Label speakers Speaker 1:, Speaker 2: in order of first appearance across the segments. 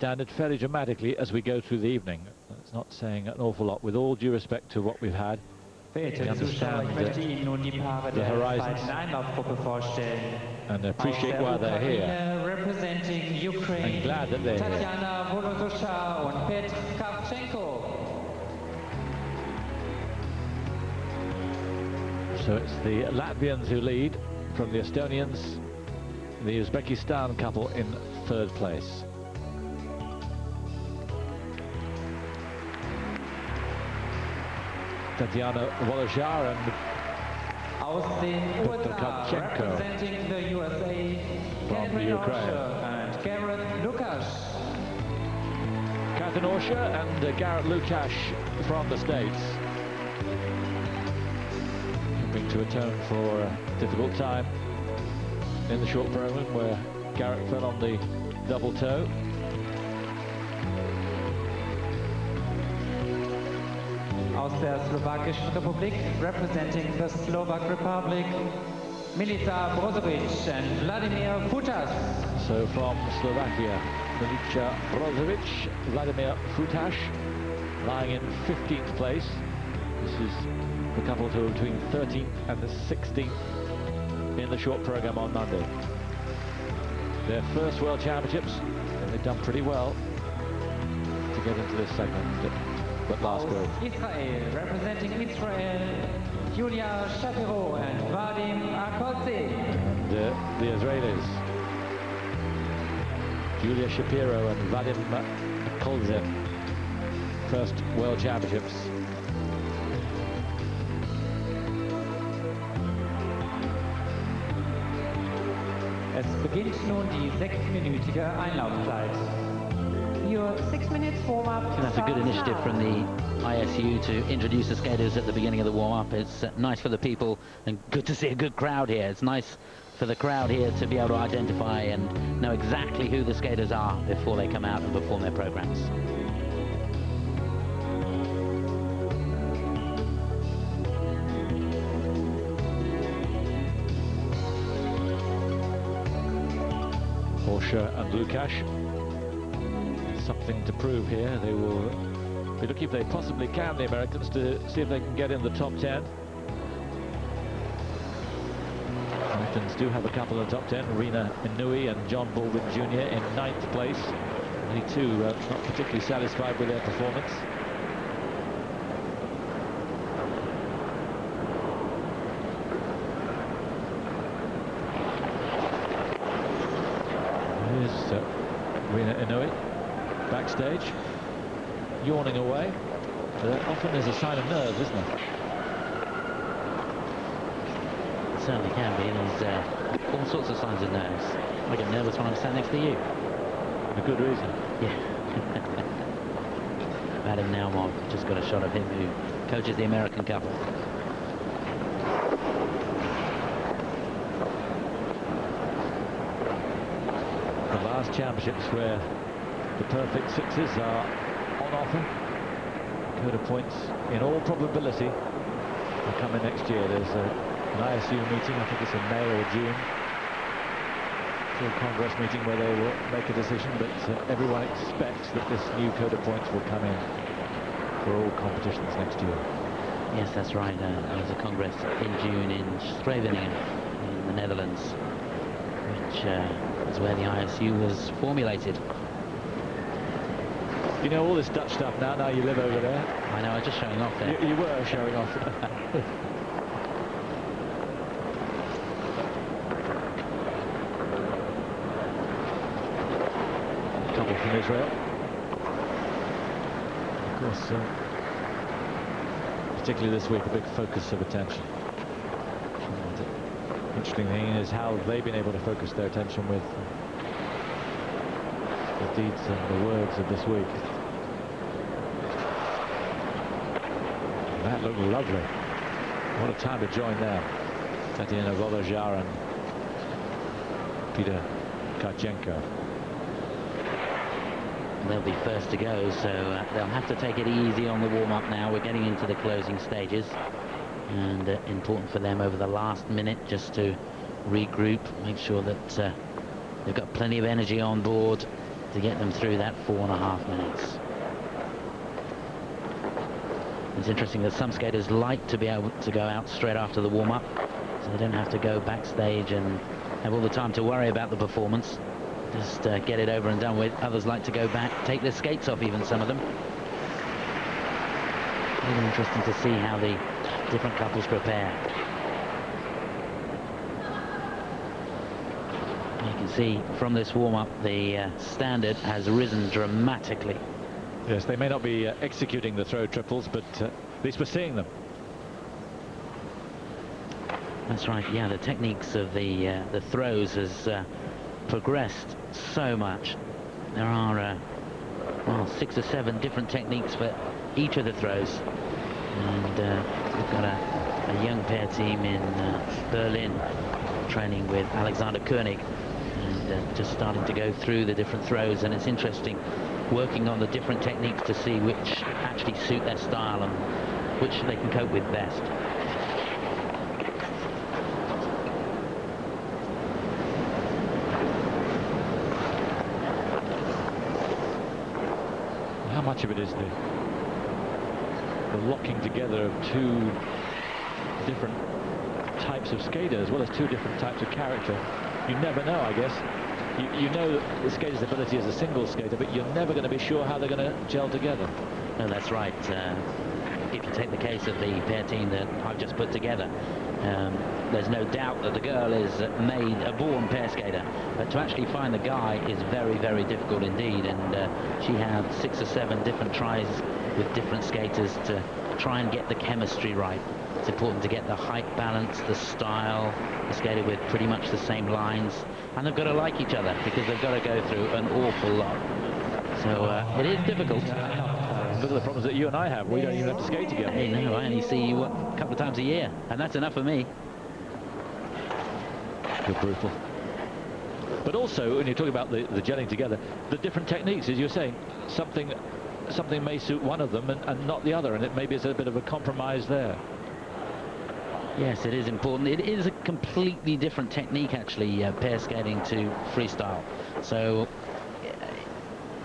Speaker 1: standard fairly dramatically as we go through the evening. That's not saying an awful lot, with all due respect to what we've had. We understand the horizons and appreciate why they're here.
Speaker 2: Representing Ukraine,
Speaker 1: I'm glad that they're here.
Speaker 2: Tatiana, Volosozhar and Petr, Kharchenko.
Speaker 1: So it's the Latvians who lead from the Estonians, the Uzbekistan couple in third place. Tatiana Volosozhar and Kharchenko
Speaker 2: representing the USA,
Speaker 1: from the Ukraine.
Speaker 2: Orscher and Garrett, Lucash.
Speaker 1: Kathryn Orscher and Garrett Lucash from the States. Hoping to atone for a difficult time in the short program where Garrett fell on the double toe.
Speaker 2: Aus der Slowakischen Republik, representing the Slovak Republic, Milica, Brozović and Vladimir Futáš.
Speaker 1: So from Slovakia, Milica, Brozović, Vladimir Futáš, lying in 15th place. This is the couple who are between 13th and the 16th in the short program on Monday. Their first World Championships, and they've done pretty well to get into this segment. But last go.
Speaker 2: Israel, representing Israel, Shapiro and Vadim, Akolzin.
Speaker 1: And the Israelis, Shapiro and Vadim Akolzin, first World Championships.
Speaker 2: Es beginnt nun die 6-minütige Einlaufzeit. Your 6 minutes warm-up.
Speaker 3: That's a good initiative from the ISU to introduce the skaters at the beginning of the warm-up. It's nice for the people and good to see a good crowd here. It's nice for the crowd here to be able to identify and know exactly who the skaters are before they come out and perform their programs.
Speaker 1: Orscher and Lucash. Something to prove here. They will be looking if they possibly can, the Americans, to see if they can get in the top 10. Americans do have a couple in the top 10, Rena Inouye and John Baldwin Jr. in 9th place. Only two not particularly satisfied with their performance. Here's Rena Inouye. Backstage, yawning away. That often is a sign of nerves, isn't it?
Speaker 3: It certainly can be. There's all sorts of signs of nerves. I get nervous when I'm standing next to you.
Speaker 1: For good reason.
Speaker 3: Yeah. Vadim now, I've just got a shot of him who coaches the American couple.
Speaker 1: The last championships where the perfect sixes are on offer. Code of points, in all probability, will come in next year. There's an ISU meeting, I think it's in May or June. Full Congress meeting where they will make a decision, but everyone expects that this new code of points will come in for all competitions next year.
Speaker 3: Yes, that's right. There's a Congress in June in Scheveningen in the Netherlands, which is where the ISU was formulated.
Speaker 1: You know all this Dutch stuff now you live over there.
Speaker 3: I know, I was just showing off there.
Speaker 1: You were showing off. A couple from Israel. Of course, particularly this week, a big focus of attention. And the interesting thing is how they've been able to focus their attention with the deeds and the words of this week. That looked lovely. What a time to join there. Tatiana Volosozhar and Petr Kharchenko.
Speaker 3: They'll be first to go, so they'll have to take it easy on the warm-up now. We're getting into the closing stages, and important for them over the last minute just to regroup, make sure that they've got plenty of energy on board to get them through that 4.5 minutes. It's interesting that some skaters like to be able to go out straight after the warm-up, so they don't have to go backstage and have all the time to worry about the performance. Just get it over and done with. Others like to go back, take their skates off, even some of them. Really interesting to see how the different couples prepare. You can see from this warm-up the standard has risen dramatically.
Speaker 1: Yes, they may not be executing the throw triples, but at least we're seeing them.
Speaker 3: That's right, yeah, the techniques of the throws has progressed so much. There are well, 6 or 7 different techniques for each of the throws. And we've got a young pair team in Berlin training with Alexander Koenig, and just starting to go through the different throws. And it's interesting working on the different techniques to see which actually suit their style and which they can cope with best.
Speaker 1: How much of it is the locking together of 2 different types of skater, as well as 2 different types of character? You never know, I guess. You know the skater's ability as a single skater, but you're never going to be sure how they're going to gel together.
Speaker 3: No, that's right. If you take the case of the pair team that I've just put together, there's no doubt that the girl is made a born pair skater, but to actually find the guy is very, very difficult indeed. And she had 6 or 7 different tries with different skaters to try and get the chemistry right. It's important to get the height balance, the style, the skater with pretty much the same lines, and they've got to like each other because they've got to go through an awful lot. So it is difficult.
Speaker 1: Look at the problems that you and I have. We don't even have to skate together.
Speaker 3: Hey, no, I only see you a couple of times a year, and that's enough for me.
Speaker 1: You're brutal. But also, when you're talking about the gelling together, the different techniques, as you're saying, something may suit one of them and not the other, and it maybe it's a bit of a compromise there.
Speaker 3: Yes, it is important. It is a completely different technique, actually, pair skating to freestyle. So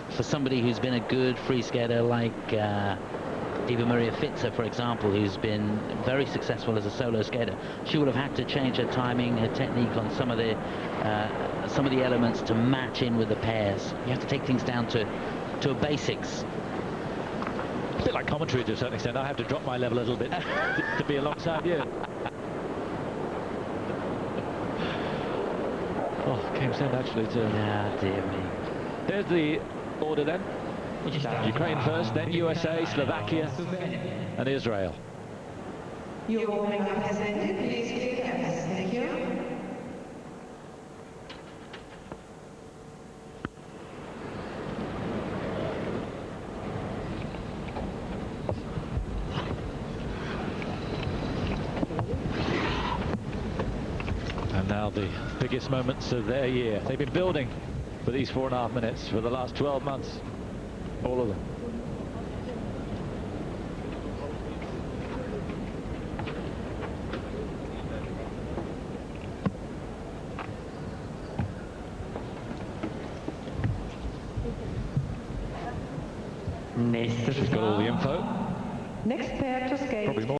Speaker 3: for somebody who's been a good free skater like Eva Maria Fitzer, for example, who's been very successful as a solo skater, she would have had to change her timing, her technique on some of the elements to match in with the pairs. You have to take things down to basics.
Speaker 1: A bit like commentary to a certain extent. I have to drop my level a little bit to be alongside you. Oh, came send actually to...
Speaker 3: Ah, dear me.
Speaker 1: There's the order then. Ukraine first, then USA, Slovakia and Israel.
Speaker 4: Your warming up has ended. Please clear campus. Thank you.
Speaker 1: And now the biggest moments of their year. They've been building for these 4.5 minutes for the last 12 months. All of them. She's got all the info.
Speaker 4: Next pair to skate.
Speaker 1: Probably more.